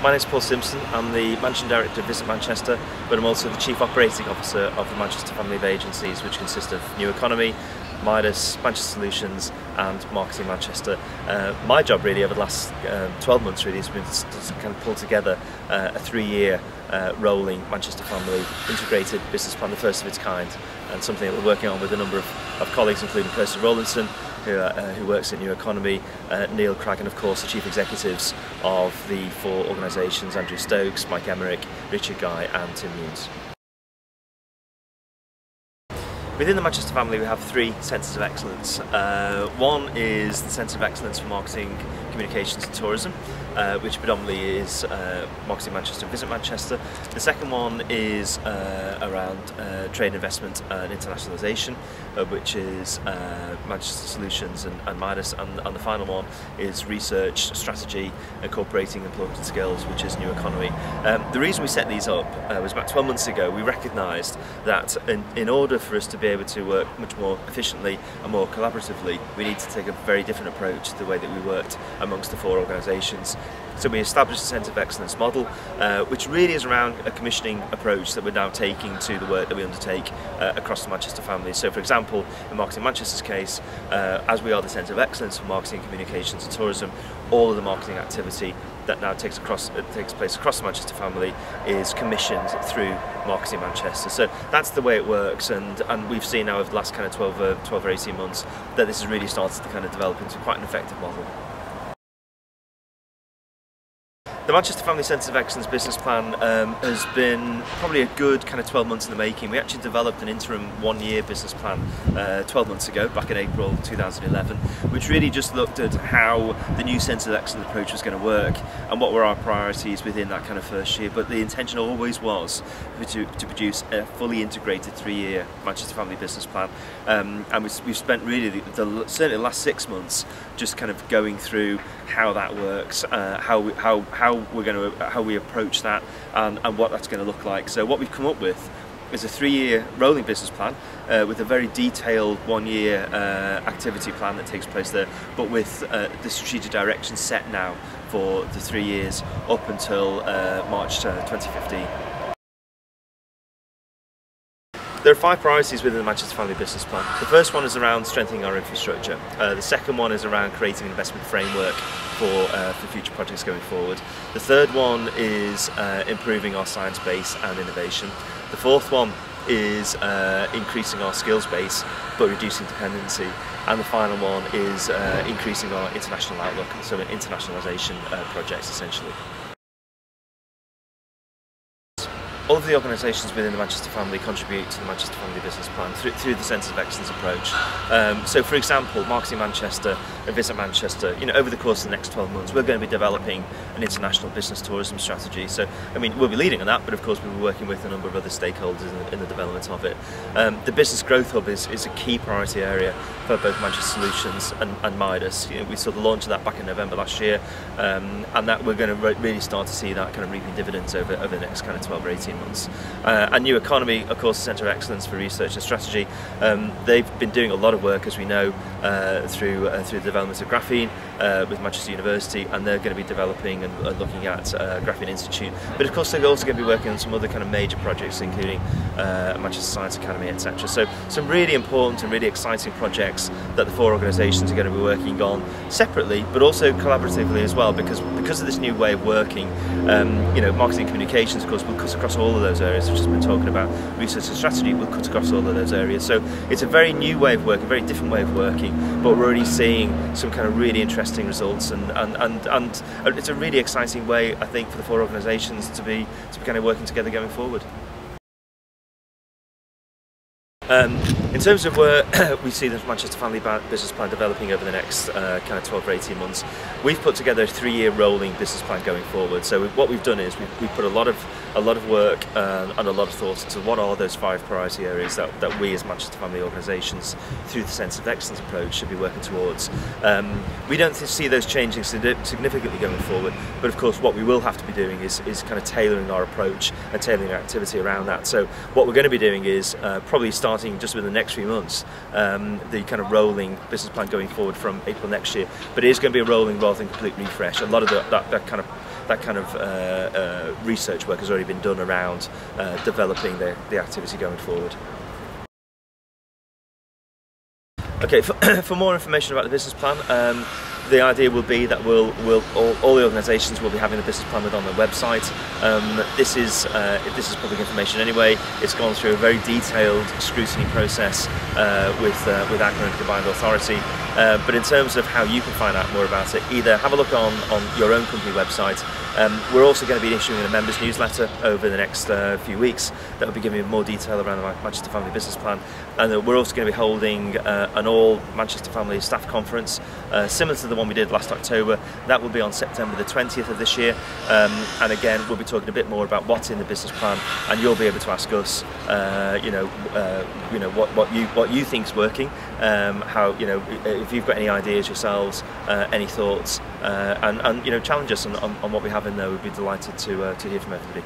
My name is Paul Simpson. I'm the Managing Director of Visit Manchester, but I'm also the Chief Operating Officer of the Manchester family of agencies, which consist of New Economy, Midas, Manchester Solutions and Marketing Manchester. My job really over the last 12 months really has been to kind of pull together a 3-year rolling Manchester family integrated business plan, the first of its kind, and something that we're working on with a number of colleagues, including Kirsty Rowlandson, who works at New Economy, Neil Cragg, and of course the chief executives of the 4 organisations, Andrew Stokes, Mike Emmerich, Richard Guy and Tim Nunes. Within the Manchester family we have 3 centres of excellence. One is the Centre of Excellence for Marketing, Communications and Tourism, which predominantly is Marketing Manchester and Visit Manchester. The second one is around trade investment and internationalisation, which is Manchester Solutions and Midas, and the final one is research, strategy, incorporating employment skills, which is New Economy. The reason we set these up was about 12 months ago. We recognised that in order for us to be able to work much more efficiently and more collaboratively, we need to take a very different approach to the way that we worked amongst the 4 organisations. So we established a Centre of Excellence model, which really is around a commissioning approach that we're now taking to the work that we undertake across the Manchester family. So for example, in Marketing Manchester's case, as we are the Centre of Excellence for Marketing, Communications and Tourism, all of the marketing activity that now takes place across the Manchester family is commissioned through Marketing Manchester. So that's the way it works, and we've seen now over the last kind of 12 or 18 months that this has really started to kind of develop into quite an effective model. The Manchester Family Centres of Excellence business plan has been probably a good kind of 12 months in the making. We actually developed an interim 1-year business plan 12 months ago, back in April 2011, which really just looked at how the new Centre of Excellence approach was going to work and what were our priorities within that kind of first year. But the intention always was to produce a fully integrated 3-year Manchester Family business plan, and we've spent really certainly the last 6 months just kind of going through how that works, how we approach that, and what that's going to look like. So what we've come up with is a 3-year rolling business plan with a very detailed 1-year activity plan that takes place there, but with the strategic direction set now for the 3 years up until March 2015. There are 5 priorities within the Manchester Family Business Plan. The first one is around strengthening our infrastructure. The second one is around creating an investment framework for future projects going forward. The third one is improving our science base and innovation. The fourth one is increasing our skills base but reducing dependency. And the final one is increasing our international outlook, so internationalisation projects essentially. All of the organisations within the Manchester family contribute to the Manchester Family Business Plan through the Centres of Excellence approach. So for example, Marketing Manchester and Visit Manchester, over the course of the next 12 months we're going to be developing an international business tourism strategy. So I mean, we'll be leading on that, but of course we'll be working with a number of other stakeholders in the development of it. The Business Growth Hub is a key priority area for both Manchester Solutions and Midas. We saw the launch of that back in November last year, and that we're going to really start to see that kind of reaping dividends over the next kind of 12 or 18 months. And New Economy, of course, the Centre of Excellence for Research and Strategy, they've been doing a lot of work, as we know, through the development of graphene with Manchester University, and they're going to be developing and looking at Graphene Institute. But of course they're also going to be working on some other kind of major projects, including Manchester Science Academy, etc. So some really important and really exciting projects that the 4 organisations are going to be working on separately, but also collaboratively as well, because of this new way of working. Marketing and communications, of course, will cut across all of those areas, which has been talking about. Research and strategy will cut across all of those areas. So it's a very new way of working, a very different way of working, but we're already seeing some kind of really interesting results, and it's a really exciting way, I think, for the 4 organisations to be kind of working together going forward. In terms of where we see the Manchester Family Business Plan developing over the next kind of 12 or 18 months, we've put together a 3-year rolling business plan going forward. So what we've done is we've put a lot of work and a lot of thought into what are those 5 priority areas that we as Manchester Family organisations through the Centre of Excellence approach should be working towards. We don't see those changing significantly going forward, but of course what we will have to be doing is kind of tailoring our approach and tailoring our activity around that. So what we're going to be doing is probably starting just within the next few months the kind of rolling business plan going forward from April next year, but it is going to be a rolling rather than complete refresh. A lot of that kind of that kind of research work has already been done around developing the activity going forward. Okay, for more information about the business plan, the idea will be that all the organisations will be having the business plan on their website. This is public information anyway. It's gone through a very detailed scrutiny process with ACMA and Combined Authority. But in terms of how you can find out more about it, either have a look on your own company website. We're also going to be issuing a members newsletter over the next few weeks that will be giving you more detail around the Manchester Family Business Plan, and we're also going to be holding an all Manchester Family staff conference similar to the one we did last October. That will be on September the 20th of this year, and again we'll be talking a bit more about what's in the business plan, and you'll be able to ask us what you think's working, how if you've got any ideas yourselves, any thoughts, and challenge us on what we have in there. We'd be delighted to hear from everybody.